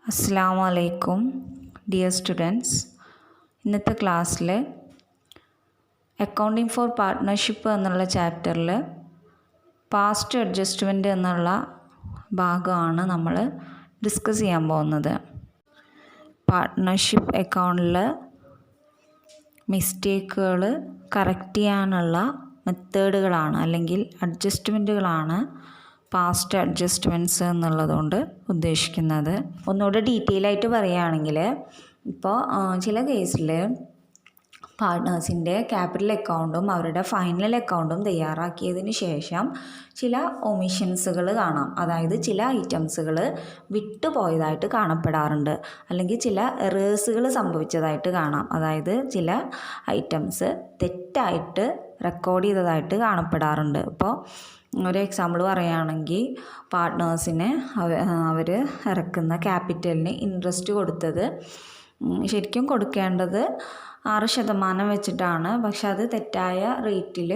അസ്സലാമു അലൈക്കും dear students. ഇന്നത്തെ ക്ലാസ്സിൽ അക്കൗണ്ടിങ് ഫോർ പാർട്ട്ണർഷിപ്പ് എന്നുള്ള ചാപ്റ്ററിൽ പാസ്റ്റ് അഡ്ജസ്റ്റ്മെൻറ്റ് എന്നുള്ള ഭാഗമാണ് നമ്മൾ ഡിസ്കസ് ചെയ്യാൻ പോകുന്നത്. പാർട്ട്ണർഷിപ്പ് അക്കൗണ്ടിൽ മിസ്റ്റേക്കുകൾ കറക്റ്റ് ചെയ്യാനുള്ള മെത്തേഡുകളാണ് അല്ലെങ്കിൽ അഡ്ജസ്റ്റ്മെൻറ്റുകളാണ് പാസ്റ്റ് അഡ്ജസ്റ്റ്മെൻറ്റ്സ് എന്നുള്ളതുകൊണ്ട് ഉദ്ദേശിക്കുന്നത്. ഒന്നുകൂടെ ഡീറ്റെയിൽ ആയിട്ട് പറയുകയാണെങ്കിൽ, ഇപ്പോൾ ചില കേസിൽ പാർട്ട്നേഴ്സിൻ്റെ ക്യാപിറ്റൽ അക്കൗണ്ടും അവരുടെ ഫൈനൽ അക്കൗണ്ടും തയ്യാറാക്കിയതിന് ശേഷം ചില ഒമിഷൻസുകൾ കാണാം. അതായത് ചില ഐറ്റംസുകൾ വിട്ടുപോയതായിട്ട് കാണപ്പെടാറുണ്ട്, അല്ലെങ്കിൽ ചില എറേഴ്സുകൾ സംഭവിച്ചതായിട്ട് കാണാം. അതായത് ചില ഐറ്റംസ് തെറ്റായിട്ട് റെക്കോർഡ് ചെയ്തതായിട്ട് കാണപ്പെടാറുണ്ട്. ഇപ്പോൾ ഒരു എക്സാമ്പിൾ പറയുകയാണെങ്കിൽ, പാർട്ട്നേഴ്സിന് അവർ ഇറക്കുന്ന ക്യാപിറ്റലിന് ഇൻട്രസ്റ്റ് കൊടുത്തത് ശരിക്കും കൊടുക്കേണ്ടത് 6% വെച്ചിട്ടാണ്. പക്ഷെ അത് തെറ്റായ റേറ്റിൽ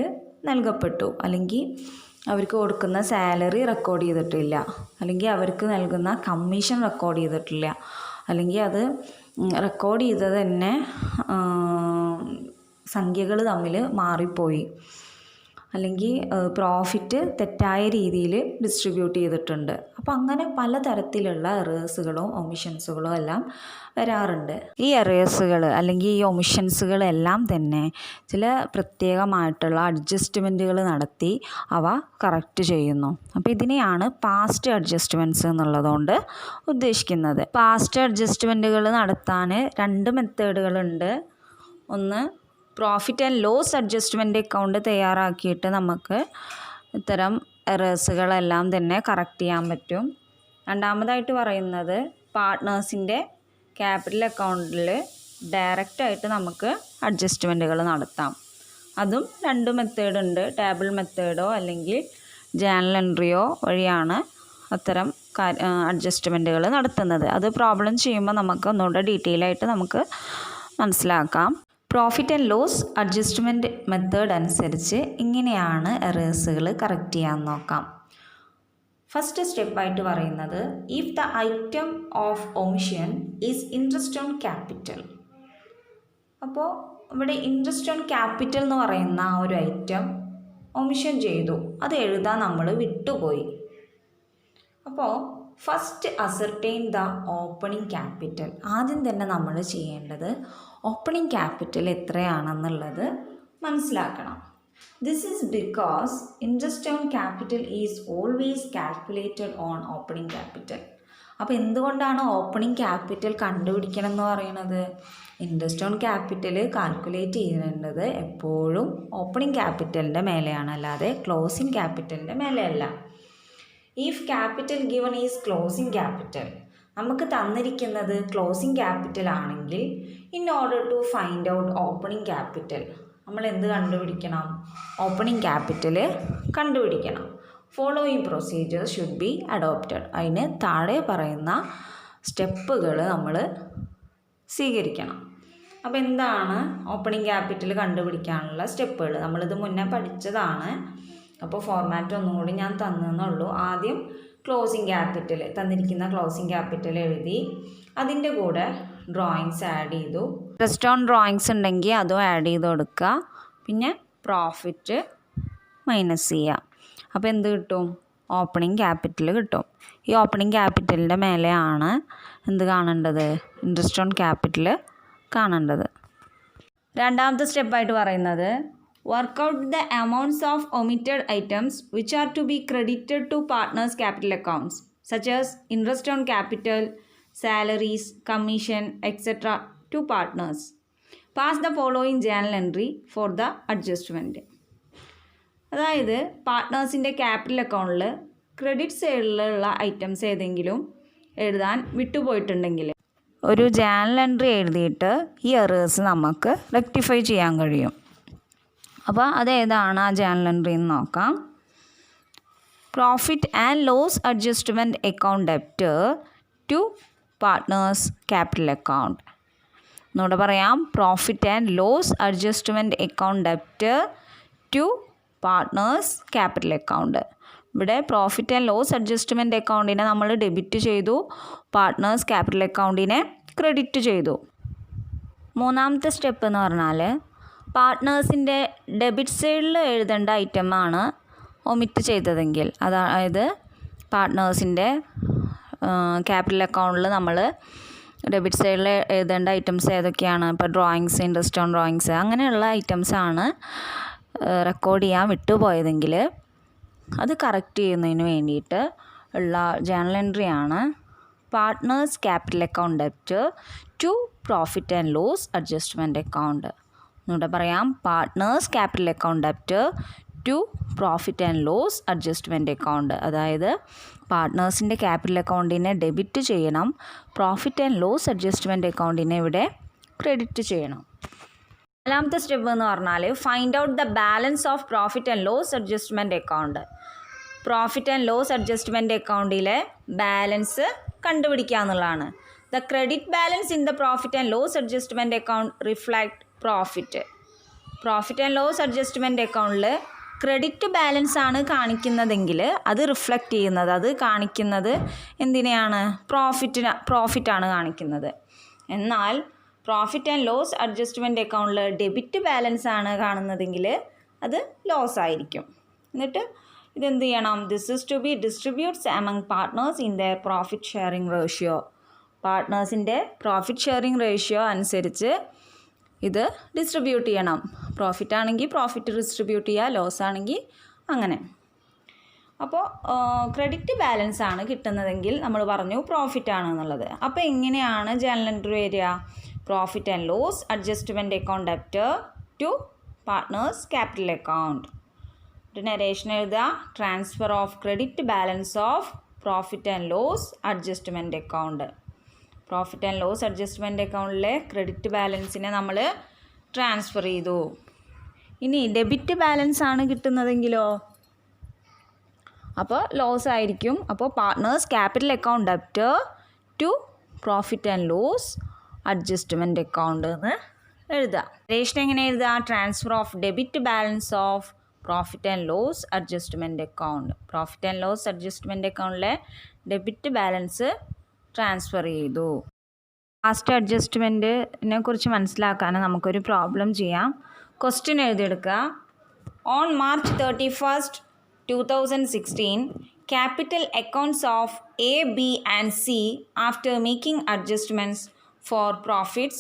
നൽകപ്പെട്ടു. അല്ലെങ്കിൽ അവർക്ക് കൊടുക്കുന്ന സാലറി റെക്കോർഡ് ചെയ്തിട്ടില്ല, അല്ലെങ്കിൽ അവർക്ക് നൽകുന്ന കമ്മീഷൻ റെക്കോർഡ് ചെയ്തിട്ടില്ല, അല്ലെങ്കിൽ അത് റെക്കോർഡ് ചെയ്തത് തന്നെ സംഖ്യകൾ തമ്മിൽ മാറിപ്പോയി, അല്ലെങ്കിൽ പ്രോഫിറ്റ് തെറ്റായ രീതിയിൽ ഡിസ്ട്രിബ്യൂട്ട് ചെയ്തിട്ടുണ്ട്. അപ്പോൾ അങ്ങനെ പലതരത്തിലുള്ള എറേഴ്സുകളും ഒമിഷൻസുകളും എല്ലാം വരാറുണ്ട്. ഈ എറേഴ്സുകൾ അല്ലെങ്കിൽ ഈ ഒമിഷൻസുകളെല്ലാം തന്നെ ചില പ്രത്യേകമായിട്ടുള്ള അഡ്ജസ്റ്റ്മെൻറ്റുകൾ നടത്തി അവ കറക്റ്റ് ചെയ്യുന്നു. അപ്പോൾ ഇതിനെയാണ് പാസ്റ്റ് അഡ്ജസ്റ്റ്മെൻറ്റ്സ് എന്നുള്ളതുകൊണ്ട് ഉദ്ദേശിക്കുന്നത്. പാസ്റ്റ് അഡ്ജസ്റ്റ്മെൻറ്റുകൾ നടത്താൻ 2 മെത്തേഡുകളുണ്ട്. ഒന്ന്, profit and loss adjustment account തയ്യാറാക്കിയിട്ട് നമുക്ക് ഇത്തരം എറേഴ്സുകളെല്ലാം തന്നെ കറക്റ്റ് ചെയ്യാൻ പറ്റും. രണ്ടാമതായിട്ട് പറയുന്നത്, പാർട്ട്നേഴ്സിൻ്റെ ക്യാപിറ്റൽ അക്കൗണ്ടിൽ ഡയറക്റ്റായിട്ട് നമുക്ക് അഡ്ജസ്റ്റ്മെൻറ്റുകൾ നടത്താം. അതും 2 മെത്തേഡുണ്ട്. ടേബിൾ മെത്തേഡോ അല്ലെങ്കിൽ ജേണൽ എൻട്രിയോ വഴിയാണ് അത്തരം അഡ്ജസ്റ്റ്മെൻറ്റുകൾ നടത്തുന്നത്. അത് പ്രോബ്ലം ചെയ്യുമ്പോൾ നമുക്ക് ഒന്നുകൂടെ ഡീറ്റെയിൽ ആയിട്ട് നമുക്ക് മനസ്സിലാക്കാം. Profit and loss adjustment method അനുസരിച്ച് ഇങ്ങനെയാണ് എറേഴ്സുകൾ കറക്റ്റ് ചെയ്യാൻ നോക്കാം. ഫസ്റ്റ് സ്റ്റെപ്പായിട്ട് പറയുന്നത്, if the item of omission is interest on capital. അപ്പോൾ ഇവിടെ ഇൻട്രസ്റ്റ് ഓൺ ക്യാപിറ്റൽ എന്ന് പറയുന്ന ആ ഒരു ഐറ്റം ഒമിഷൻ ചെയ്തു, അത് എഴുതാൻ നമ്മൾ വിട്ടുപോയി. അപ്പോൾ ഫസ്റ്റ് അസർടെയിൻ ദ ഓപ്പണിംഗ് ക്യാപിറ്റൽ. ആദ്യം തന്നെ നമ്മൾ ചെയ്യേണ്ടത് ഓപ്പണിംഗ് ക്യാപിറ്റൽ എത്രയാണെന്നുള്ളത് മനസ്സിലാക്കണം. This is because interest on capital is always calculated on opening capital. അപ്പോൾ എന്തുകൊണ്ടാണ് ഓപ്പണിംഗ് ക്യാപിറ്റൽ കണ്ടുപിടിക്കണം എന്ന് പറയുന്നത്? ഇൻട്രസ്റ്റ് ഓൺ ക്യാപിറ്റൽ കാൽക്കുലേറ്റ് ചെയ്യേണ്ടത് എപ്പോഴും ഓപ്പണിംഗ് ക്യാപിറ്റലിൻ്റെ മേലെയാണ്, അല്ലാതെ ക്ലോസിംഗ് ക്യാപിറ്റലിൻ്റെ മേലെയല്ല. If capital given is closing capital, നമുക്ക് തന്നിരിക്കുന്നത് ക്ലോസിംഗ് ക്യാപിറ്റൽ ആണെങ്കിൽ, in order to find out opening capital നമ്മൾ എന്ത് കണ്ടുപിടിക്കണം? ഓപ്പണിംഗ് ക്യാപിറ്റൽ കണ്ടുപിടിക്കണം. Following procedures should be adopted. അതിന് താഴെ പറയുന്ന സ്റ്റെപ്പുകൾ നമ്മൾ സ്വീകരിക്കണം. അപ്പോൾ എന്താണ് ഓപ്പണിംഗ് ക്യാപിറ്റൽ കണ്ടുപിടിക്കാനുള്ള സ്റ്റെപ്പുകൾ? നമ്മളിത് മുന്നേ പഠിച്ചതാണ്. അപ്പോൾ ഫോർമാറ്റ് ഒന്നും കൂടി ഞാൻ തന്നെന്നുള്ളൂ. ആദ്യം ക്ലോസിംഗ് ക്യാപിറ്റൽ, തന്നിരിക്കുന്ന ക്ലോസിംഗ് ക്യാപിറ്റൽ എഴുതി, അതിൻ്റെ കൂടെ ഡ്രോയിങ്സ് ആഡ് ചെയ്തു. ഇൻട്രസ്റ്റ് ഓൺ ഡ്രോയിങ്സ് ഉണ്ടെങ്കിൽ അതും ആഡ് ചെയ്ത് കൊടുക്കുക. പിന്നെ പ്രോഫിറ്റ് മൈനസ് ചെയ്യുക. അപ്പോൾ എന്ത് കിട്ടും? ഓപ്പണിംഗ് ക്യാപിറ്റൽ കിട്ടും. ഈ ഓപ്പണിംഗ് ക്യാപിറ്റലിൻ്റെ മേലെയാണ് എന്ത് കാണേണ്ടത്? ഇൻട്രസ്റ്റ് ഓൺ ക്യാപിറ്റൽ കാണേണ്ടത്. രണ്ടാമത്തെ സ്റ്റെപ്പായിട്ട് പറയുന്നത്, work out the amounts of omitted items which are to be credited to partners' capital accounts, such as interest on capital, salaries, commission, etc. to partners. Pass the following journal entry for the adjustment. അതായത് പാർട്ട്നേഴ്സിൻ്റെ capital അക്കൗണ്ടിൽ credit സൈഡിലുള്ള items ഏതെങ്കിലും എഴുതാൻ വിട്ടുപോയിട്ടുണ്ടെങ്കിൽ ഒരു journal entry എഴുതിയിട്ട് ഈ errors നമുക്ക് റെക്ടിഫൈ ചെയ്യാൻ കഴിയും. അപ്പോൾ അതേതാണ് ആ ജേണൽ എൻട്രി എന്ന് നോക്കാം. Profit and loss adjustment account debtor to partners capital account. എന്നോട് പറയാം, profit and loss adjustment account debtor to partners capital account. ഇവിടെ പ്രോഫിറ്റ് ആൻഡ് ലോസ് അഡ്ജസ്റ്റ്മെൻറ്റ് അക്കൗണ്ടിനെ നമ്മൾ ഡെബിറ്റ് ചെയ്തു, പാർട്ട്നേഴ്സ് ക്യാപിറ്റൽ അക്കൗണ്ടിനെ ക്രെഡിറ്റ് ചെയ്തു. മൂന്നാമത്തെ സ്റ്റെപ്പ് എന്ന് പറഞ്ഞാൽ പാർട്ട്നേഴ്സിൻ്റെ ഡെബിറ്റ് സൈഡിൽ എഴുതേണ്ട ഐറ്റമാണ് ഒമിറ്റ് ചെയ്തതെങ്കിൽ, അതായത് പാർട്ട്നേഴ്സിൻ്റെ ക്യാപിറ്റൽ അക്കൗണ്ടിൽ നമ്മൾ ഡെബിറ്റ് സൈഡിൽ എഴുതേണ്ട ഐറ്റംസ് ഏതൊക്കെയാണ്? ഇപ്പോൾ ഡ്രോയിങ്സ്, ഇൻട്രസ്റ്റ് ഓൺ ഡ്രോയിങ്സ്, അങ്ങനെയുള്ള ഐറ്റംസാണ് റെക്കോർഡ് ചെയ്യാൻ വിട്ടുപോയതെങ്കിൽ അത് കറക്റ്റ് ചെയ്യുന്നതിന് വേണ്ടിയിട്ട് ഉള്ള ജേണൽ എൻട്രിയാണ് partners capital account debit to profit and loss adjustment account. ഒന്നുകൂടെ പറയാം, partners capital account debit to profit and loss adjustment account. അതായത് പാർട്ട്നേഴ്സിൻ്റെ ക്യാപിറ്റൽ അക്കൗണ്ടിനെ ഡെബിറ്റ് ചെയ്യണം, പ്രോഫിറ്റ് ആൻഡ് ലോസ് അഡ്ജസ്റ്റ്മെൻറ്റ് അക്കൗണ്ടിനെ ഇവിടെ ക്രെഡിറ്റ് ചെയ്യണം. നാലാമത്തെ സ്റ്റെപ്പ് എന്ന് പറഞ്ഞാൽ find out the balance of profit and loss adjustment account. Profit and loss adjustment അക്കൗണ്ടിലെ ബാലൻസ് കണ്ടുപിടിക്കുക എന്നുള്ളതാണ്. The credit balance in the profit and loss adjustment account reflect profit. Profit and loss adjustment അക്കൗണ്ടിൽ credit balance ആണ് കാണിക്കുന്നതെങ്കിൽ അത് reflect ചെയ്യുന്നത്, അത് കാണിക്കുന്നത് എന്തിനെയാണ്? പ്രോഫിറ്റാണ് കാണിക്കുന്നത്. എന്നാൽ പ്രോഫിറ്റ് ആൻഡ് ലോസ് അഡ്ജസ്റ്റ്മെൻറ്റ് അക്കൗണ്ടിൽ ഡെബിറ്റ് ബാലൻസ് ആണ് കാണുന്നതെങ്കിൽ അത് ലോസ് ആയിരിക്കും. എന്നിട്ട് ഇതെന്ത് ചെയ്യണം? This is to be distributes among partners in their profit sharing ratio. പാർട്ട്നേഴ്സിൻ്റെ പ്രോഫിറ്റ് ഷെയറിംഗ് റേഷ്യോ അനുസരിച്ച് ഇത് ഡിസ്ട്രിബ്യൂട്ട് ചെയ്യണം. പ്രോഫിറ്റ് ആണെങ്കിൽ പ്രോഫിറ്റ് ഡിസ്ട്രിബ്യൂട്ട് ചെയ്യുക, ലോസ് ആണെങ്കിൽ അങ്ങനെ. അപ്പോൾ ക്രെഡിറ്റ് ബാലൻസ് ആണ് കിട്ടുന്നതെങ്കിൽ നമ്മൾ പറഞ്ഞു പ്രോഫിറ്റ് ആണെന്നുള്ളത്. അപ്പോൾ എങ്ങനെയാണ് ജേണൽ എൻട്രി വരിക? Profit and loss adjustment account debit to partners capital account. ഒരു നരേഷൻ എഴുതുക, transfer of credit balance of profit and loss adjustment account. Profit and loss adjustment അക്കൗണ്ടിലെ ക്രെഡിറ്റ് ബാലൻസിനെ നമ്മൾ ട്രാൻസ്ഫർ ചെയ്തു. ഇനി ഡെബിറ്റ് ബാലൻസ് ആണ് കിട്ടുന്നതെങ്കിലോ അപ്പോൾ ലോസ് ആയിരിക്കും. അപ്പോൾ partners capital account debit to profit and loss adjustment account എന്ന് എഴുതുക. രജിസ്റ്റർ എങ്ങനെ എഴുതുക? Transfer of debit balance of profit and loss adjustment account. Profit and loss adjustment അക്കൗണ്ടിലെ ഡെബിറ്റ് ബാലൻസ് ട്രാൻസ്ഫർ ചെയ്തു. ലാസ്റ്റ് അഡ്ജസ്റ്റ്മെൻറ്റിനെ കുറിച്ച് മനസ്സിലാക്കാൻ നമുക്കൊരു പ്രോബ്ലം ചെയ്യാം. ക്വസ്റ്റ്യൻ എഴുതിയെടുക്കുക. On March 31, 2016 capital accounts of A, B and C after making adjustments for profits,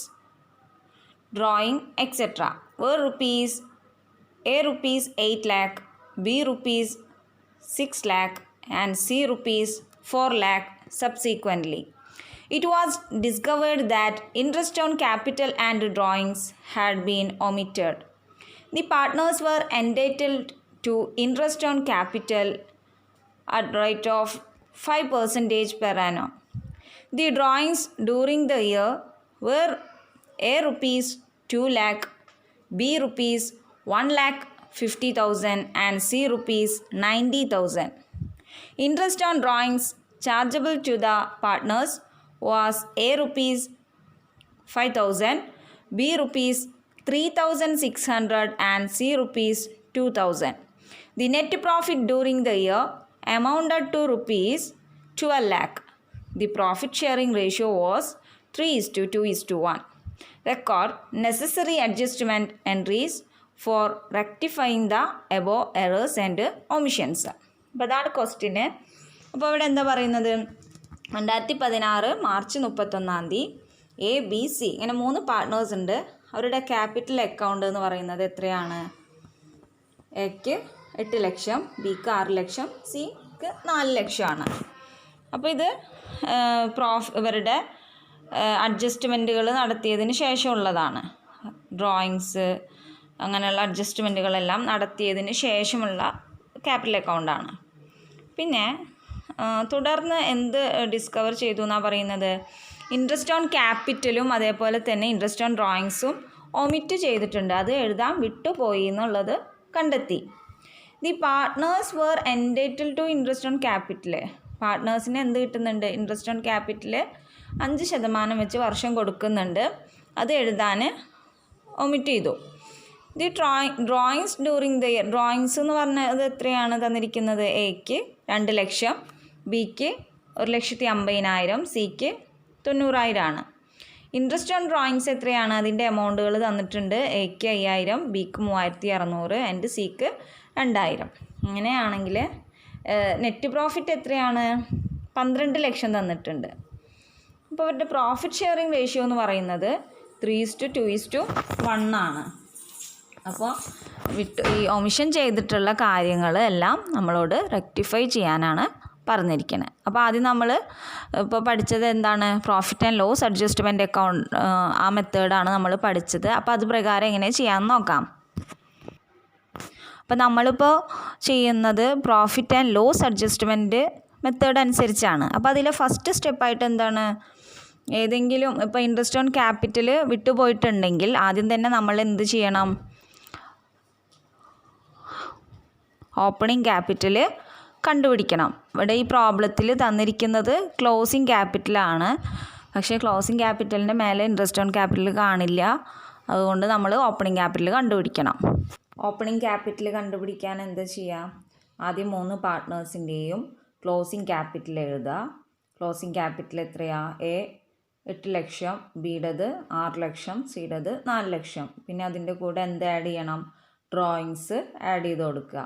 drawing etc. were A rupees 8 lakh, B rupees 6 lakh and C rupees 4 lakh subsequently. It was discovered that interest on capital and drawings had been omitted. The partners were entitled to interest on capital at rate of 5% per annum. The drawings during the year were A rupees 2 lakh, B rupees 1,50,000 and C rupees 90,000. Interest on drawings chargeable to the partners was A rupees 5,000, B rupees 3,600 and C rupees 2,000. The net profit during the year amounted to rupees 12 lakh. The profit sharing ratio was 3:2:1. Record necessary adjustment entries for rectifying the above errors and omissions. അപ്പോൾ അതാണ് question. അപ്പോൾ ഇവിടെ എന്താ പറയുന്നത്? 2016 March 31 A, B, C ഇങ്ങനെ 3 partners ഉണ്ട്. അവരുടെ capital account എന്ന് പറയുന്നത് എത്രയാണ്? എക്ക് 8 ലക്ഷം, ബിക്ക് 6 ലക്ഷം, സിക്ക് 4 ലക്ഷമാണ്. അപ്പോൾ ഇത് ഇവരുടെ അഡ്ജസ്റ്റ്മെൻറ്റുകൾ നടത്തിയതിന് ശേഷമുള്ളതാണ്. ഡ്രോയിങ്സ് അങ്ങനെയുള്ള അഡ്ജസ്റ്റ്മെൻറ്റുകളെല്ലാം നടത്തിയതിന് ശേഷമുള്ള ക്യാപിറ്റൽ അക്കൗണ്ടാണ്. പിന്നെ തുടർന്ന് എന്ത് ഡിസ്കവർ ചെയ്തു എന്നാണ് പറയുന്നത്? ഇൻട്രസ്റ്റ് ഓൺ ക്യാപിറ്റലും അതേപോലെ തന്നെ ഇൻട്രസ്റ്റ് ഓൺ ഡ്രോയിങ്സും ഒമിറ്റ് ചെയ്തിട്ടുണ്ട്. അത് എഴുതാൻ വിട്ടുപോയി എന്നുള്ളത് കണ്ടെത്തി. The partners were entitled to interest on capital. പാർട്ട്നേഴ്സിന് എന്ത് കിട്ടുന്നുണ്ട്? ഇൻട്രസ്റ്റ് ഓൺ ക്യാപിറ്റൽ 5% വെച്ച് വർഷം കൊടുക്കുന്നുണ്ട്. അത് എഴുതാൻ ഒമിറ്റ് ചെയ്തു. The drawings during the year. Drawings എന്ന് പറഞ്ഞത് എത്രയാണ് തന്നിരിക്കുന്നത്? എക്ക് 2 ലക്ഷം, ബിക്ക് 1,50,000, സിക്ക് 90,000 ആണ്. ഇൻട്രസ്റ്റ് ഓൺ ഡ്രോയിങ്സ് എത്രയാണ്? അതിൻ്റെ എമൗണ്ടുകൾ തന്നിട്ടുണ്ട്. എക്ക് 5,000, ബിക്ക് 3,600 ആൻഡ് സിക്ക് 2,000. അങ്ങനെയാണെങ്കിൽ നെറ്റ് പ്രോഫിറ്റ് എത്രയാണ്? 12 ലക്ഷം തന്നിട്ടുണ്ട്. അപ്പോൾ അവരുടെ പ്രോഫിറ്റ് ഷെയറിംഗ് റേഷ്യോ എന്ന് പറയുന്നത് 3:2:1 ആണ്. അപ്പോൾ ഈ ഒമിഷൻ ചെയ്തിട്ടുള്ള കാര്യങ്ങൾ എല്ലാം നമ്മളോട് റെക്ടിഫൈ ചെയ്യാനാണ് പറഞ്ഞിരിക്കുന്നത്. അപ്പോൾ ആദ്യം നമ്മൾ ഇപ്പോൾ പഠിച്ചത് എന്താണ്? Profit and loss adjustment account, ആ മെത്തേഡാണ് നമ്മൾ പഠിച്ചത്. അപ്പോൾ അത് പ്രകാരം എങ്ങനെ ചെയ്യാമെന്ന് നോക്കാം. അപ്പോൾ നമ്മളിപ്പോൾ ചെയ്യുന്നത് profit and loss adjustment method അനുസരിച്ചാണ്. അപ്പോൾ അതിലെ ഫസ്റ്റ് സ്റ്റെപ്പായിട്ട് എന്താണ്? ഏതെങ്കിലും ഇപ്പോൾ ഇൻട്രസ്റ്റ് ഓൺ ക്യാപിറ്റൽ വിട്ടുപോയിട്ടുണ്ടെങ്കിൽ ആദ്യം തന്നെ നമ്മൾ എന്ത് ചെയ്യണം? ഓപ്പണിംഗ് ക്യാപിറ്റൽ കണ്ടുപിടിക്കണം. ഇവിടെ ഈ പ്രോബ്ലത്തിൽ തന്നിരിക്കുന്നത് ക്ലോസിംഗ് ക്യാപിറ്റലാണ്. പക്ഷേ ക്ലോസിംഗ് ക്യാപിറ്റലിൻ്റെ മേലെ ഇൻട്രസ്റ്റ് ഓൺ ക്യാപിറ്റൽ കാണില്ല. അതുകൊണ്ട് നമ്മൾ ഓപ്പണിംഗ് ക്യാപിറ്റൽ കണ്ടുപിടിക്കണം. ഓപ്പണിംഗ് ക്യാപിറ്റൽ കണ്ടുപിടിക്കാൻ എന്താ ചെയ്യുക? ആദ്യം 3 പാർട്ട്നേഴ്സിൻ്റെയും ക്ലോസിംഗ് ക്യാപിറ്റൽ എഴുതുക. ക്ലോസിംഗ് ക്യാപിറ്റൽ എത്രയാ? എ 8 ലക്ഷം, ബിയുടേത് 6 ലക്ഷം, സിയുടേത് 4 ലക്ഷം. പിന്നെ അതിൻ്റെ കൂടെ എന്ത് ആഡ് ചെയ്യണം? ഡ്രോയിങ്സ് ആഡ് ചെയ്ത് കൊടുക്കുക.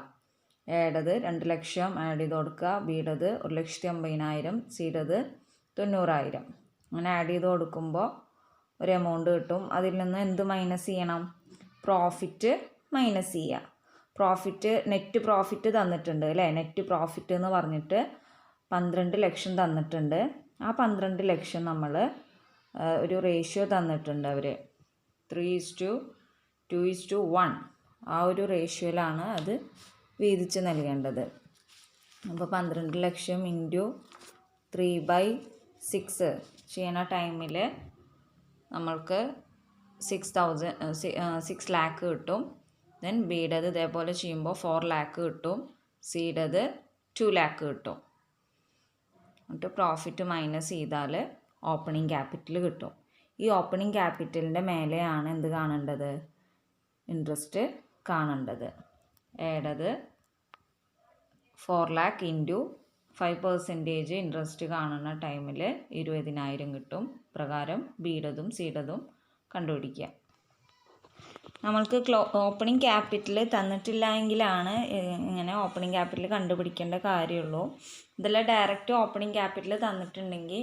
എയുടേത് 2 ലക്ഷം ആഡ് ചെയ്ത് കൊടുക്കുക, ബിയുടേത് 1,50,000, സിയുടേത് 90,000. അങ്ങനെ ആഡ് ചെയ്ത് കൊടുക്കുമ്പോൾ ഒരു എമൗണ്ട് കിട്ടും. അതിൽ നിന്ന് എന്ത് മൈനസ് ചെയ്യണം? പ്രോഫിറ്റ് മൈനസ് ചെയ്യുക. പ്രോഫിറ്റ്, നെറ്റ് പ്രോഫിറ്റ് തന്നിട്ടുണ്ട് അല്ലേ? നെറ്റ് പ്രോഫിറ്റ് എന്ന് പറഞ്ഞിട്ട് 12 ലക്ഷം തന്നിട്ടുണ്ട്. ആ 12 ലക്ഷം നമ്മൾ ഒരു റേഷ്യോ തന്നിട്ടുണ്ട് അവർ, 3:2:1. ആ ഒരു റേഷ്യോയിലാണ് അത് വീതിച്ച് നൽകേണ്ടത്. അപ്പോൾ 12 ലക്ഷം ഇൻറ്റു 3/6 ചെയ്യുന്ന ടൈമിൽ നമ്മൾക്ക് 6 ലാക്ക് കിട്ടും. ദെൻ ബിയുടേത് ഇതേപോലെ ചെയ്യുമ്പോൾ 4 ലാക്ക് കിട്ടും, സിയുടേത് 2 ലാക്ക് കിട്ടും. എന്നിട്ട് പ്രോഫിറ്റ് മൈനസ് ചെയ്താൽ ഓപ്പണിംഗ് ക്യാപിറ്റൽ കിട്ടും. ഈ ഓപ്പണിംഗ് ക്യാപിറ്റലിൻ്റെ മേലെയാണ് എന്ത് കാണേണ്ടത്? ഇൻട്രസ്റ്റ് കാണേണ്ടത്. എയുടേത് 4 ലാക്ക് ഇൻറ്റു 5% ഇൻട്രസ്റ്റ് കാണുന്ന ടൈമിൽ 20,000 കിട്ടും. പ്രകാരം ബിയുടേതും സിയുടേതും കണ്ടുപിടിക്കുക. നമ്മൾക്ക് ഓപ്പണിംഗ് ക്യാപിറ്റൽ തന്നിട്ടില്ല എങ്കിലാണ് ഇങ്ങനെ ഓപ്പണിംഗ് ക്യാപിറ്റൽ കണ്ടുപിടിക്കേണ്ട കാര്യമുള്ളൂ. ഇതെല്ലാം ഡയറക്റ്റ് ഓപ്പണിംഗ് ക്യാപിറ്റൽ തന്നിട്ടുണ്ടെങ്കിൽ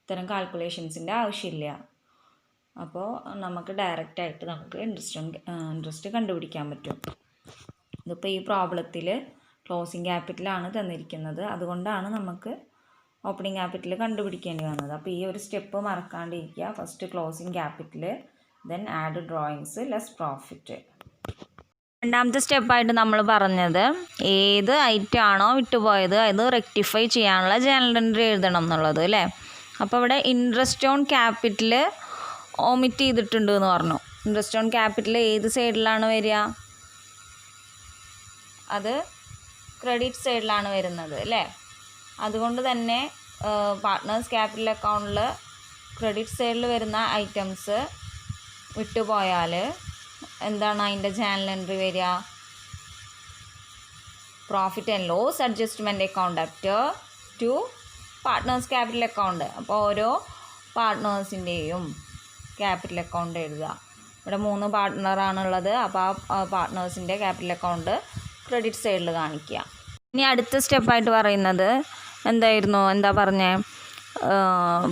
ഇത്തരം കാൽക്കുലേഷൻസിൻ്റെ ആവശ്യമില്ല. അപ്പോൾ നമുക്ക് ഡയറക്റ്റായിട്ട് നമുക്ക് ഇൻട്രസ്റ്റ് കണ്ടുപിടിക്കാൻ പറ്റും. ഇതിപ്പോൾ ഈ പ്രോബ്ലത്തിൽ ക്ലോസിംഗ് ക്യാപിറ്റലാണ് തന്നിരിക്കുന്നത്. അതുകൊണ്ടാണ് നമുക്ക് ഓപ്പണിംഗ് ക്യാപിറ്റൽ കണ്ടുപിടിക്കേണ്ടി വന്നത്. അപ്പോൾ ഈ ഒരു സ്റ്റെപ്പ് മറക്കാണ്ടിരിക്കുക. First closing capital, then add drawings less profit. രണ്ടാമത്തെ സ്റ്റെപ്പായിട്ട് നമ്മൾ പറഞ്ഞത് ഏത് ഐറ്റം ആണോ വിട്ടുപോയത് അത് റെക്ടിഫൈ ചെയ്യാനുള്ള ജേർണൽ എൻട്രി എഴുതണം എന്നുള്ളത് അല്ലേ? അപ്പോൾ ഇവിടെ ഇൻട്രസ്റ്റ് ഓൺ ക്യാപിറ്റൽ ഓമിറ്റ് ചെയ്തിട്ടുണ്ട് എന്ന് പറഞ്ഞു. ഇൻട്രസ്റ്റ് ഓൺ ക്യാപിറ്റൽ ഏത് സൈഡിലാണ് വരിക? അത് ക്രെഡിറ്റ് സൈഡിലാണ് വരുന്നത് അല്ലേ? അതുകൊണ്ട് തന്നെ പാർട്ട്നേഴ്സ് ക്യാപിറ്റൽ അക്കൗണ്ടിൽ ക്രെഡിറ്റ് സൈഡിൽ വരുന്ന ഐറ്റംസ് വിട്ടുപോയാൽ എന്താണ് അതിൻ്റെ ജേർണൽ എൻട്രി വരിക? Profit and loss adjustment account അപ്റ്റർ to partners capital account. അപ്പോൾ ഓരോ പാർട്ട്നേഴ്സിൻ്റെയും ക്യാപിറ്റൽ അക്കൗണ്ട് എഴുതുക. ഇവിടെ 3 പാർട്ട്ണറാണുള്ളത്. അപ്പോൾ ആ പാർട്ട്നേഴ്സിൻ്റെ ക്യാപിറ്റൽ അക്കൗണ്ട് ക്രെഡിറ്റ് സൈഡിൽ കാണിക്കുക. ഇനി അടുത്ത സ്റ്റെപ്പായിട്ട് പറയുന്നത് എന്താ പറഞ്ഞേ?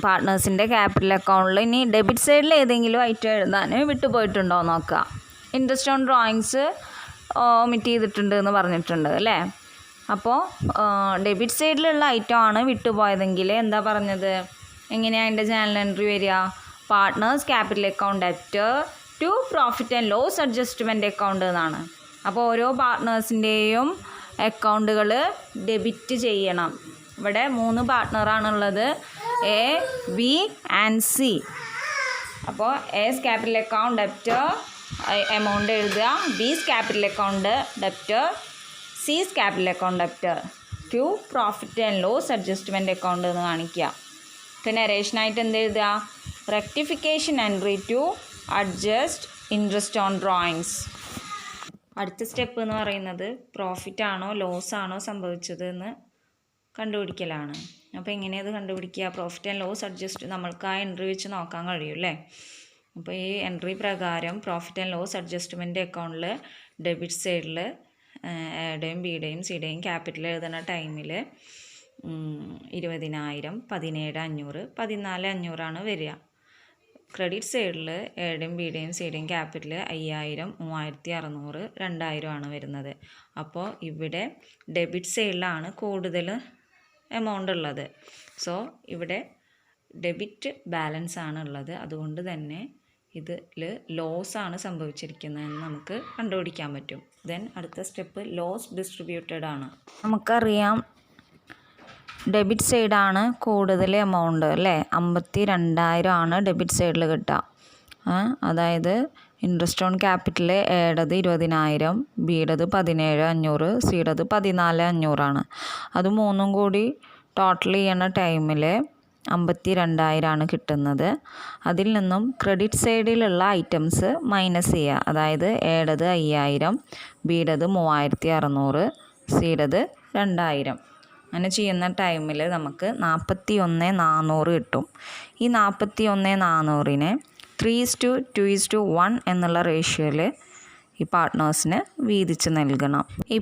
പാർട്ട്നേഴ്സിൻ്റെ ക്യാപിറ്റൽ അക്കൗണ്ടിൽ ഇനി ഡെബിറ്റ് സൈഡിൽ ഏതെങ്കിലും ഐറ്റം എഴുതാൻ വിട്ടുപോയിട്ടുണ്ടോ നോക്കുക. ഇൻട്രസ്റ്റ് ഓൺ ഡ്രോയിങ്സ് ഒമിറ്റ് ചെയ്തിട്ടുണ്ട് എന്ന് പറഞ്ഞിട്ടുണ്ട് അല്ലേ? അപ്പോൾ ഡെബിറ്റ് സൈഡിലുള്ള ഐറ്റം ആണ് വിട്ടുപോയതെങ്കിൽ എന്താ പറഞ്ഞത്? എങ്ങനെയാണ് അതിൻ്റെ ജേർണൽ എൻട്രി വരിക? Partners capital account അപ്റ്റർ to profit and loss adjustment account എന്നാണ്. അപ്പോൾ ഓരോ പാർട്ട്നേഴ്സിൻ്റെയും അക്കൗണ്ടുകൾ ഡെബിറ്റ് ചെയ്യണം. ഇവിടെ 3 പാർട്ട്ണറാണുള്ളത്, എ, ബി ആൻഡ് സി. അപ്പോൾ A's capital account debtor amount എഴുതുക, B's capital account debtor, C's capital account debtor to profit and loss adjustment account എന്ന് കാണിക്കുക. പിന്നെ നരേഷനായിട്ട് എന്ത് എഴുതുക? Rectification entry to adjust interest on drawings. അടുത്ത സ്റ്റെപ്പ് എന്ന് പറയുന്നത് പ്രോഫിറ്റ് ആണോ ലോസ് ആണോ സംഭവിച്ചത് എന്ന് കണ്ടുപിടിക്കലാണ്. അപ്പോൾ എങ്ങനെയത് കണ്ടുപിടിക്കുക? പ്രോഫിറ്റ് ആൻഡ് ലോസ് അഡ്ജസ്റ്റ് നമ്മൾക്ക് ആ എൻട്രി വെച്ച് നോക്കാൻ കഴിയും അല്ലേ. അപ്പോൾ ഈ എൻട്രി പ്രകാരം പ്രോഫിറ്റ് ആൻഡ് ലോസ് അഡ്ജസ്റ്റ്മെൻറ്റ് അക്കൗണ്ടിൽ ഡെബിറ്റ് സൈഡിൽ എയുടെയും ബിയുടെയും സിയുടെയും ക്യാപിറ്റൽ എഴുതുന്ന ടൈമിൽ 20,000, 17,500, 14,500 വരിക. ക്രെഡിറ്റ് സൈഡിൽ എയുടെയും ബിയുടെയും സിയുടെയും ക്യാപിറ്റൽ 5,000, 3,600, 2,000 വരുന്നത്. അപ്പോൾ ഇവിടെ ഡെബിറ്റ് സൈഡിലാണ് കൂടുതൽ എമൗണ്ട് ഉള്ളത്. സോ ഇവിടെ ഡെബിറ്റ് ബാലൻസ് ആണ് ഉള്ളത്. അതുകൊണ്ട് തന്നെ ഇതിൽ ലോസ് ആണ് സംഭവിച്ചിരിക്കുന്നതെന്ന് നമുക്ക് കണ്ടുപിടിക്കാൻ പറ്റും. ദെൻ അടുത്ത സ്റ്റെപ്പ് ലോസ് ഡിസ്ട്രിബ്യൂട്ടഡ് ആണ്. നമുക്കറിയാം ഡെബിറ്റ് സൈഡാണ് കൂടുതൽ എമൗണ്ട് അല്ലേ. 52,000 ആണ് ഡെബിറ്റ് സൈഡിൽ കിട്ടുക. അതായത് ഇൻട്രസ്റ്റ് ഓൺ ക്യാപിറ്റൽ എയുടേത് 20,000, ബിയുടേത് 17,500, സിയുടേത് 14,500 അത് മൂന്നും കൂടി ടോട്ടൽ ചെയ്യണ ടൈമിൽ 52,000 ആണ് കിട്ടുന്നത്. അതിൽ നിന്നും ക്രെഡിറ്റ് സൈഡിലുള്ള ഐറ്റംസ് മൈനസ് ചെയ്യുക. അതായത് എയുടേത് 5,000, ബിയുടേത് 3,600, സിയുടേത് 2,000. അങ്ങനെ ചെയ്യുന്ന ടൈമിൽ നമുക്ക് 41,400 കിട്ടും. ഈ 41,400നെ 3:2:1 എന്നുള്ള റേഷ്യോയിൽ ഈ പാർട്ട്നേഴ്സിന് വീതിച്ച് നൽകണം. ഈ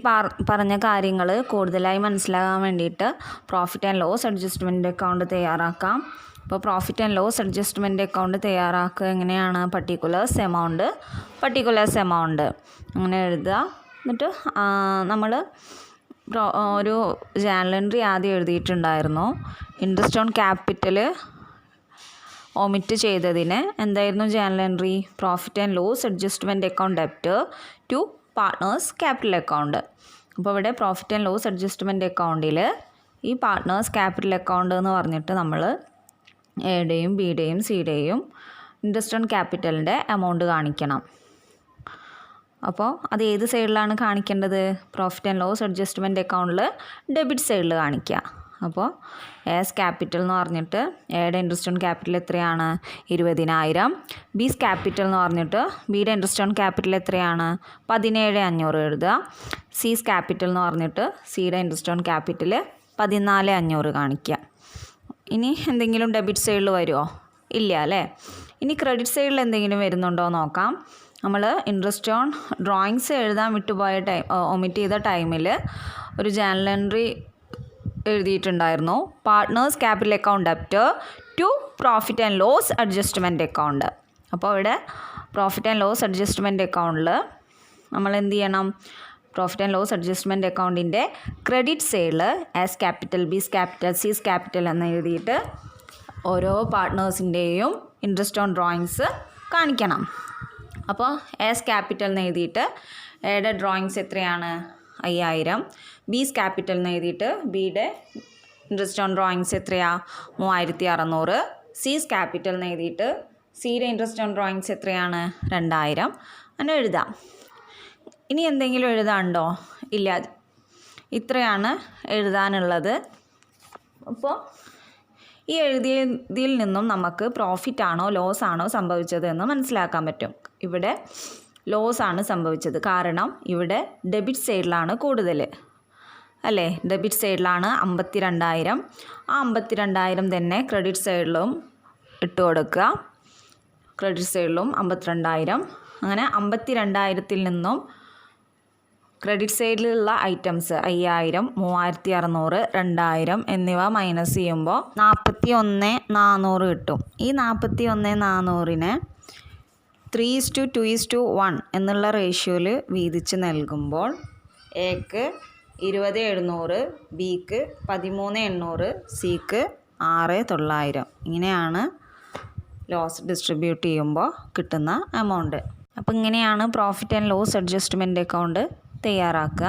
പറഞ്ഞ കാര്യങ്ങൾ കൂടുതലായി മനസ്സിലാകാൻ വേണ്ടിയിട്ട് profit and loss adjustment account തയ്യാറാക്കാം. അപ്പോൾ profit and loss adjustment account തയ്യാറാക്കുക എങ്ങനെയാണ്? പർട്ടിക്കുലേഴ്സ് എമൗണ്ട് അങ്ങനെ എഴുതുക. എന്നിട്ട് നമ്മൾ ഒരു ജേർണൽ എൻട്രി ആദ്യം എഴുതിയിട്ടുണ്ടായിരുന്നു. ഇൻട്രസ്റ്റ് ഓൺ ക്യാപിറ്റൽ ഒമിറ്റ് ചെയ്തതിന് എന്തായിരുന്നു journal entry? Profit and loss adjustment account debit to partners capital account. അപ്പോൾ ഇവിടെ പ്രോഫിറ്റ് ആൻഡ് ലോസ് അഡ്ജസ്റ്റ്മെൻറ്റ് അക്കൗണ്ടിൽ ഈ പാർട്ട്നേഴ്സ് ക്യാപിറ്റൽ അക്കൗണ്ട് എന്ന് പറഞ്ഞിട്ട് നമ്മൾ എയുടെയും ബിയുടെയും സിയുടെയും ഇൻട്രസ്റ്റ് ഓൺ ക്യാപിറ്റലിൻ്റെ എമൗണ്ട് കാണിക്കണം. അപ്പോൾ അത് ഏത് സൈഡിലാണ് കാണിക്കേണ്ടത്? പ്രോഫിറ്റ് ആൻഡ് ലോസ് അഡ്ജസ്റ്റ്മെൻറ്റ് അക്കൗണ്ടിൽ ഡെബിറ്റ് സൈഡിൽ കാണിക്കുക. അപ്പോൾ എസ് ക്യാപിറ്റൽ എന്ന് പറഞ്ഞിട്ട് എയുടെ ഇൻട്രസ്റ്റ് ഓൺ ക്യാപിറ്റൽ എത്രയാണ്? 20,000. ബീസ് ക്യാപിറ്റൽ എന്ന് പറഞ്ഞിട്ട് ബിയുടെ ഇൻട്രസ്റ്റ് ഓൺ ക്യാപിറ്റൽ എത്രയാണ്? 17,500 എഴുതുക. സീസ് ക്യാപിറ്റൽ എന്ന് പറഞ്ഞിട്ട് സിയുടെ ഇൻട്രസ്റ്റ് ഓൺ ക്യാപിറ്റൽ 14,500 കാണിക്കുക. ഇനി എന്തെങ്കിലും ഡെബിറ്റ് സൈഡിൽ വരുമോ? ഇല്ല അല്ലേ. ഇനി ക്രെഡിറ്റ് സൈഡിൽ എന്തെങ്കിലും വരുന്നുണ്ടോ നോക്കാം. നമ്മൾ ഇൻട്രസ്റ്റ് ഓൺ ഡ്രോയിങ്സ് എഴുതാൻ വിട്ടുപോയ ഒമിറ്റ് ചെയ്ത ടൈമിൽ ഒരു ജേർണൽ എൻട്രി എഴുതിയിട്ടുണ്ടായിരുന്നു. Partners capital account debit to profit and loss adjustment account. അപ്പോൾ ഇവിടെ പ്രോഫിറ്റ് ആൻഡ് ലോസ് അഡ്ജസ്റ്റ്മെൻറ്റ് അക്കൗണ്ടിൽ നമ്മൾ എന്ത് ചെയ്യണം? പ്രോഫിറ്റ് ആൻഡ് ലോസ് അഡ്ജസ്റ്റ്മെൻറ്റ് അക്കൗണ്ടിൻ്റെ ക്രെഡിറ്റ് സൈഡിൽ എസ് ക്യാപിറ്റൽ, ബീസ് ക്യാപിറ്റൽ, സീസ് ക്യാപിറ്റൽ എന്ന് എഴുതിയിട്ട് ഓരോ പാർട്ട്നേഴ്സിൻ്റെയും ഇൻട്രസ്റ്റ് ഓൺ ഡ്രോയിങ്സ് കാണിക്കണം. അപ്പോൾ എസ് ക്യാപിറ്റൽ എന്ന് എഴുതിയിട്ട് എയുടെ ഡ്രോയിങ്സ് എത്രയാണ്? 5,000. ബീസ് ക്യാപിറ്റൽ എന്ന് എഴുതിയിട്ട് ബിയുടെ ഇൻട്രസ്റ്റ് ഓൺ ഡ്രോയിങ്സ് എത്രയാണ്? 3,600. സീസ് ക്യാപിറ്റൽ എന്ന് എഴുതിയിട്ട് സിയുടെ ഇൻട്രസ്റ്റ് ഓൺ ഡ്രോയിങ്സ് എത്രയാണ്? 2,000. അങ്ങനെ എഴുതാം. ഇനി എന്തെങ്കിലും എഴുതാനുണ്ടോ? ഇല്ല, ഇത്രയാണ് എഴുതാനുള്ളത്. അപ്പോൾ ഈ എഴുതിയതിൽ നിന്നും നമുക്ക് പ്രോഫിറ്റ് ആണോ ലോസ് ആണോ സംഭവിച്ചത് എന്ന് മനസ്സിലാക്കാൻ പറ്റും. ഇവിടെ ലോസ് ആണ് സംഭവിച്ചത്. കാരണം ഇവിടെ ഡെബിറ്റ് സൈഡിലാണ് കൂടുതൽ അല്ലേ. ഡെബിറ്റ് സൈഡിലാണ് 52,000. ആ 52,000 തന്നെ ക്രെഡിറ്റ് സൈഡിലും ഇട്ട് കൊടുക്കുക. ക്രെഡിറ്റ് സൈഡിലും 52,000. അങ്ങനെ 52,000-ൽ നിന്നും ക്രെഡിറ്റ് സൈഡിലുള്ള ഐറ്റംസ് 5,000, 3,600, 2,000 എന്നിവ മൈനസ് ചെയ്യുമ്പോൾ 41,400 കിട്ടും. ഈ 41,400നെ 3:2:1 എന്നുള്ള റേഷ്യോയിൽ വീതിച്ച് നൽകുമ്പോൾ എക്ക് 20,700, ബിക്ക് 13,800, സിക്ക് 6,900. ഇങ്ങനെയാണ് ലോസ് ഡിസ്ട്രിബ്യൂട്ട് ചെയ്യുമ്പോൾ കിട്ടുന്ന എമൗണ്ട്. അപ്പോൾ ഇങ്ങനെയാണ് profit and loss adjustment account തയ്യാറാക്കുക.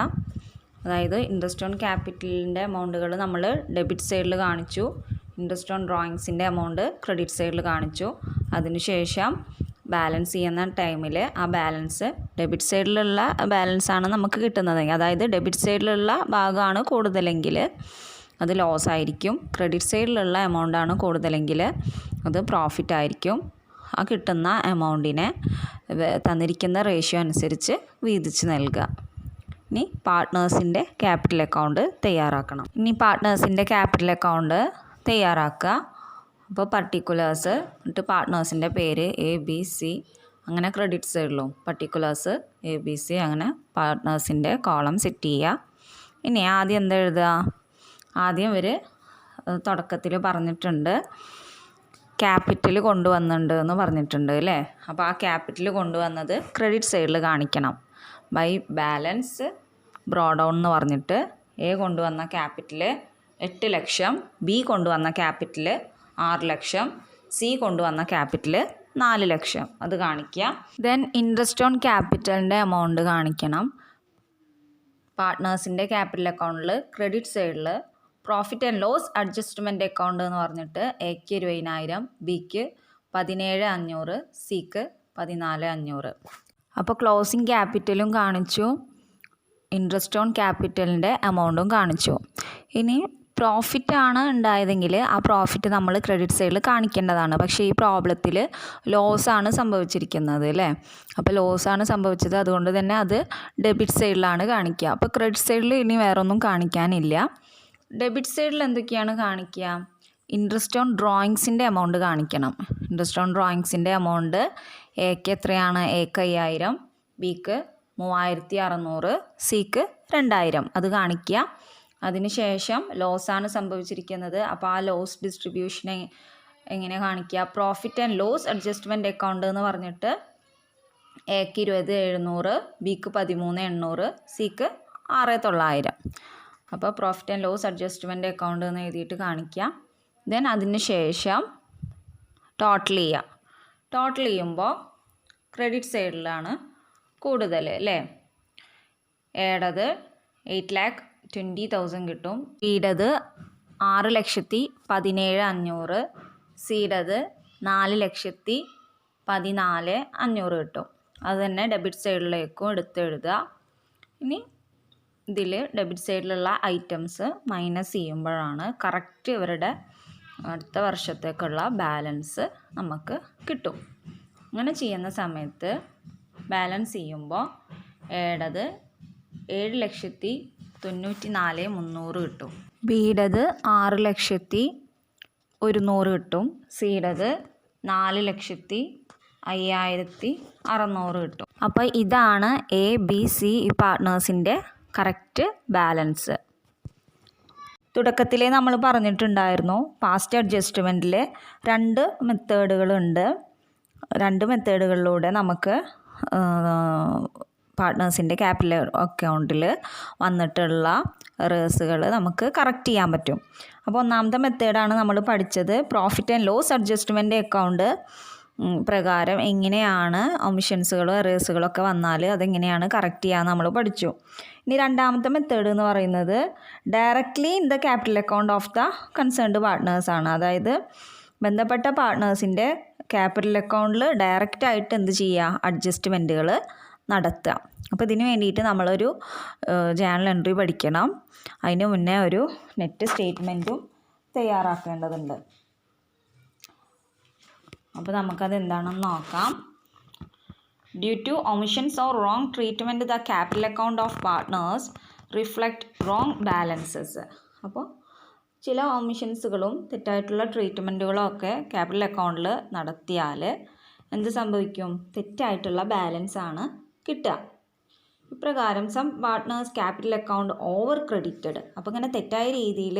അതായത് ഇൻട്രസ്റ്റ് ഓൺ ക്യാപിറ്റലിൻ്റെ എമൗണ്ടുകൾ നമ്മൾ ഡെബിറ്റ് സൈഡിൽ കാണിച്ചു, ഇൻട്രസ്റ്റ് ഓൺ ഡ്രോയിങ്സിൻ്റെ എമൗണ്ട് ക്രെഡിറ്റ് സൈഡിൽ കാണിച്ചു. അതിനുശേഷം ബാലൻസ് ചെയ്യുന്ന ടൈമിൽ ആ ബാലൻസ് ഡെബിറ്റ് സൈഡിലുള്ള ബാലൻസാണ് നമുക്ക് കിട്ടുന്നത്. അതായത് ഡെബിറ്റ് സൈഡിലുള്ള ഭാഗമാണ് കൂടുതലെങ്കിൽ അത് ലോസ് ആയിരിക്കും, ക്രെഡിറ്റ് സൈഡിലുള്ള എമൗണ്ടാണ് കൂടുതലെങ്കിൽ അത് പ്രോഫിറ്റ് ആയിരിക്കും. ആ കിട്ടുന്ന എമൗണ്ടിനെ തന്നിരിക്കുന്ന റേഷ്യോ അനുസരിച്ച് വീതിച്ച് നൽകുക. ഇനി പാർട്ട്നേഴ്സിൻ്റെ ക്യാപിറ്റൽ അക്കൗണ്ട് തയ്യാറാക്കണം. ഇനി പാർട്ട്നേഴ്സിൻ്റെ ക്യാപിറ്റൽ അക്കൗണ്ട് തയ്യാറാക്കുക. അപ്പോൾ പർട്ടിക്കുലേഴ്സ് എന്നിട്ട് പാർട്ട്നേഴ്സിൻ്റെ പേര് ABC, അങ്ങനെ ക്രെഡിറ്റ് സൈഡിലും പർട്ടിക്കുലേഴ്സ് ABC, അങ്ങനെ പാർട്ട്നേഴ്സിൻ്റെ കോളം സെറ്റ് ചെയ്യുക. ഇനി ആദ്യം എന്താ എഴുതുക? ആദ്യം ഇവർ തുടക്കത്തിൽ പറഞ്ഞിട്ടുണ്ട് ക്യാപിറ്റൽ കൊണ്ടുവന്നിട്ടുണ്ട് എന്ന് പറഞ്ഞിട്ടുണ്ട് അല്ലേ. അപ്പോൾ ആ ക്യാപിറ്റൽ കൊണ്ടുവന്നത് ക്രെഡിറ്റ് സൈഡിൽ കാണിക്കണം. ബൈ ബാലൻസ് ബ്രോഡ് ഡൗൺ എന്ന് പറഞ്ഞിട്ട് A കൊണ്ടുവന്ന ക്യാപിറ്റൽ 8 ലക്ഷം, B കൊണ്ടുവന്ന ക്യാപിറ്റൽ 6 ലക്ഷം, C കൊണ്ടുവന്ന ക്യാപിറ്റൽ 4 ലക്ഷം, അത് കാണിക്കുക. ദെൻ ഇൻട്രസ്റ്റ് ഓൺ ക്യാപിറ്റലിൻ്റെ എമൗണ്ട് കാണിക്കണം. പാർട്ട്നേഴ്സിൻ്റെ ക്യാപിറ്റൽ അക്കൗണ്ടിൽ ക്രെഡിറ്റ് സൈഡിൽ profit and loss adjustment account എന്ന് പറഞ്ഞിട്ട് Aക്ക് 20,000, Bക്ക് 17,500, Cക്ക് 14,500. അപ്പോൾ ക്ലോസിങ് ക്യാപിറ്റലും കാണിച്ചു, ഇൻട്രസ്റ്റ് ഓൺ ക്യാപിറ്റലിൻ്റെ എമൗണ്ടും കാണിച്ചു. ഇനി പ്രോഫിറ്റാണ് ഉണ്ടായതെങ്കിൽ ആ പ്രോഫിറ്റ് നമ്മൾ ക്രെഡിറ്റ് സൈഡിൽ കാണിക്കേണ്ടതാണ്. പക്ഷേ ഈ പ്രോബ്ലത്തിൽ ലോസാണ് സംഭവിച്ചിരിക്കുന്നത് അല്ലേ. അപ്പോൾ ലോസാണ് സംഭവിച്ചത്, അതുകൊണ്ട് തന്നെ അത് ഡെബിറ്റ് സൈഡിലാണ് കാണിക്കുക. അപ്പോൾ ക്രെഡിറ്റ് സൈഡിൽ ഇനി വേറൊന്നും കാണിക്കാനില്ല. ഡെബിറ്റ് സൈഡിൽ എന്തൊക്കെയാണ് കാണിക്കുക? ഇൻട്രസ്റ്റ് ഓൺ ഡ്രോയിങ്സിൻ്റെ എമൗണ്ട് കാണിക്കണം. ഇൻട്രസ്റ്റ് ഓൺ ഡ്രോയിങ്സിൻ്റെ എമൗണ്ട് Aക്ക് എത്രയാണ്? Aക്ക് 5,000, Bക്ക് 3,600, Cക്ക് 2,000, അത് കാണിക്കുക. അതിനുശേഷം ലോസാണ് സംഭവിച്ചിരിക്കുന്നത്. അപ്പോൾ ആ ലോസ് ഡിസ്ട്രിബ്യൂഷനെ എങ്ങനെ കാണിക്കുക? Profit and loss adjustment account എന്ന് പറഞ്ഞിട്ട് Aക്ക് 20,700, Bക്ക് 13,800, Cക്ക് 6,900. അപ്പോൾ profit and loss adjustment account എന്ന് എഴുതിയിട്ട് കാണിക്കുക. ദെൻ അതിന് ശേഷം ടോട്ടൽ ചെയ്യുക. ടോട്ടൽ ചെയ്യുമ്പോൾ ക്രെഡിറ്റ് സൈഡിലാണ് കൂടുതൽ അല്ലേ. Aടത് 8,20,000 കിട്ടും, Bടത് 6,17,500, Cടത് 4,14,500 കിട്ടും. അത് തന്നെ ഡെബിറ്റ് സൈഡിലേക്കും എഴുതുക. ഇനി ഇതിൽ ഡെബിറ്റ് സൈഡിലുള്ള ഐറ്റംസ് മൈനസ് ചെയ്യുമ്പോഴാണ് കറക്റ്റ് ഇവരുടെ അടുത്ത വർഷത്തേക്കുള്ള ബാലൻസ് നമുക്ക് കിട്ടും. അങ്ങനെ ചെയ്യുന്ന സമയത്ത് ബാലൻസ് ചെയ്യുമ്പോൾ Aടത് 7,94,300 കിട്ടും, Bടത് 6,01,000 കിട്ടും, Cടത് 4,05,600 കിട്ടും. അപ്പോൾ ഇതാണ് ABC ഈ പാർട്ട്നേഴ്സിൻ്റെ കറക്റ്റ് ബാലൻസ്. തുടക്കത്തിലേ നമ്മൾ പറഞ്ഞിട്ടുണ്ടായിരുന്നു പാസ്റ്റ് അഡ്ജസ്റ്റ്മെൻറ്റിൽ 2 മെത്തേഡുകളുണ്ട്. 2 മെത്തേഡുകളിലൂടെ നമുക്ക് പാർട്ട്നേഴ്സിൻ്റെ ക്യാപിറ്റൽ അക്കൗണ്ടിൽ വന്നിട്ടുള്ള എറേഴ്സുകൾ നമുക്ക് കറക്റ്റ് ചെയ്യാൻ പറ്റും. അപ്പോൾ ഒന്നാമത്തെ മെത്തേഡാണ് നമ്മൾ പഠിച്ചത്. Profit and loss adjustment account പ്രകാരം എങ്ങനെയാണ് ഒമിഷൻസുകളോ എറേഴ്സുകളോ ഒക്കെ വന്നാൽ അതെങ്ങനെയാണ് കറക്റ്റ് ചെയ്യാൻ നമ്മൾ പഠിച്ചു. ഇനി രണ്ടാമത്തെ മെത്തേഡ് എന്ന് പറയുന്നത് directly in the capital account of the concerned പാർട്ട്നേഴ്സാണ്. അതായത് ബന്ധപ്പെട്ട പാർട്ട്നേഴ്സിൻ്റെ ക്യാപിറ്റൽ അക്കൗണ്ടിൽ ഡയറക്റ്റായിട്ട് എന്ത് ചെയ്യുക? അഡ്ജസ്റ്റ്മെൻറ്റുകൾ നടത്തുക. അപ്പോൾ ഇതിന് വേണ്ടിയിട്ട് നമ്മളൊരു ജേണൽ എൻട്രി പഠിക്കണം. അതിന് മുന്നേ ഒരു നെറ്റ് സ്റ്റേറ്റ്മെൻറ്റും തയ്യാറാക്കേണ്ടതുണ്ട്. അപ്പോൾ നമുക്കത് എന്താണെന്ന് നോക്കാം. Due to omissions or wrong treatment the capital account of partners reflect wrong balances. അപ്പോൾ ചില ഒമിഷൻസുകളും തെറ്റായിട്ടുള്ള ട്രീറ്റ്മെൻറ്റുകളും ഒക്കെ ക്യാപിറ്റൽ അക്കൗണ്ടിൽ നടത്തിയാൽ എന്ത് സംഭവിക്കും? തെറ്റായിട്ടുള്ള ബാലൻസ് ആണ് കിട്ടുക. ഇപ്രകാരം some partners capital account over credited. അപ്പോൾ ഇങ്ങനെ തെറ്റായ രീതിയിൽ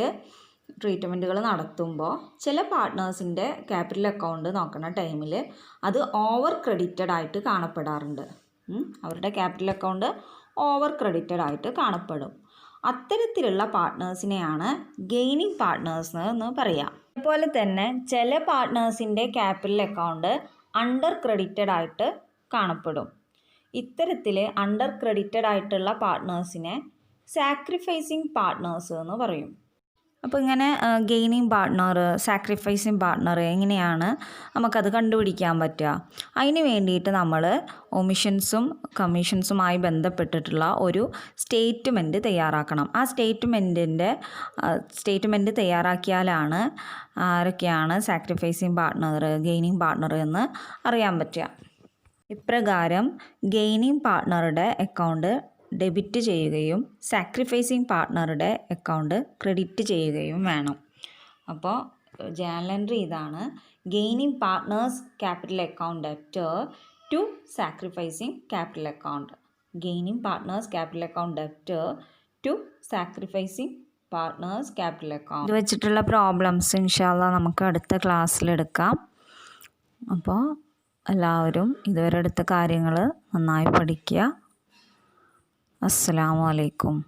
ട്രീറ്റ്മെൻറ്റുകൾ നടത്തുമ്പോൾ ചില പാർട്ട്നേഴ്സിൻ്റെ ക്യാപിറ്റൽ അക്കൗണ്ട് നോക്കുന്ന ടൈമിൽ അത് ഓവർ ക്രെഡിറ്റഡ് ആയിട്ട് കാണപ്പെടാറുണ്ട്. അവരുടെ ക്യാപിറ്റൽ അക്കൗണ്ട് ഓവർ ക്രെഡിറ്റഡ് ആയിട്ട് കാണപ്പെടും. അത്തരത്തിലുള്ള പാർട്ട്നേഴ്സിനെയാണ് ഗെയിനിങ് പാർട്ട്നേഴ്സ് എന്ന് പറയാം. അതുപോലെ തന്നെ ചില പാർട്ട്നേഴ്സിൻ്റെ ക്യാപിറ്റൽ അക്കൗണ്ട് അണ്ടർ ക്രെഡിറ്റഡ് ആയിട്ട് കാണപ്പെടും. ഇത്തരത്തിൽ അണ്ടർ ക്രെഡിറ്റഡ് ആയിട്ടുള്ള പാർട്ട്നേഴ്സിനെ സാക്രിഫൈസിങ് പാർട്ട്നേഴ്സ് എന്ന് പറയും. അപ്പോൾ ഇങ്ങനെ ഗെയിനിങ് പാർട്ട്ണർ, സാക്രിഫൈസിങ് പാർട്ട്ണർ എങ്ങനെയാണ് നമുക്കത് കണ്ടുപിടിക്കാൻ പറ്റുക? അതിന് വേണ്ടിയിട്ട് നമ്മൾ ഒമിഷൻസും കമ്മീഷൻസുമായി ബന്ധപ്പെട്ടിട്ടുള്ള ഒരു സ്റ്റേറ്റ്മെൻറ്റ് തയ്യാറാക്കണം. ആ സ്റ്റേറ്റ്മെൻറ്റ് തയ്യാറാക്കിയാലാണ് ആരൊക്കെയാണ് സാക്രിഫൈസിങ് പാർട്ട്ണർ, ഗെയിനിങ് പാർട്ട്ണർ എന്ന് അറിയാൻ പറ്റുക. ഇപ്രകാരം ഗെയിനിങ് പാർട്ട്ണറുടെ അക്കൗണ്ട് ഡെബിറ്റ് ചെയ്യുകയും സാക്രിഫൈസിങ് പാർട്ട്ണറുടെ അക്കൗണ്ട് ക്രെഡിറ്റ് ചെയ്യുകയും വേണം. അപ്പോൾ ജേണൽ എൻട്രി ഇതാണ്: gaining partners capital account debtor to sacrificing capital account. Gaining partners capital account debtor to sacrificing partners capital account. ഇത് വെച്ചിട്ടുള്ള പ്രോബ്ലംസ് ഇൻഷാല്ലാ നമുക്ക് അടുത്ത ക്ലാസ്സിലെടുക്കാം. അപ്പോൾ എല്ലാവരും ഇതുവരെ എടുത്ത കാര്യങ്ങൾ നന്നായി പഠിക്കുക. അസ്സലാമു അലൈക്കും.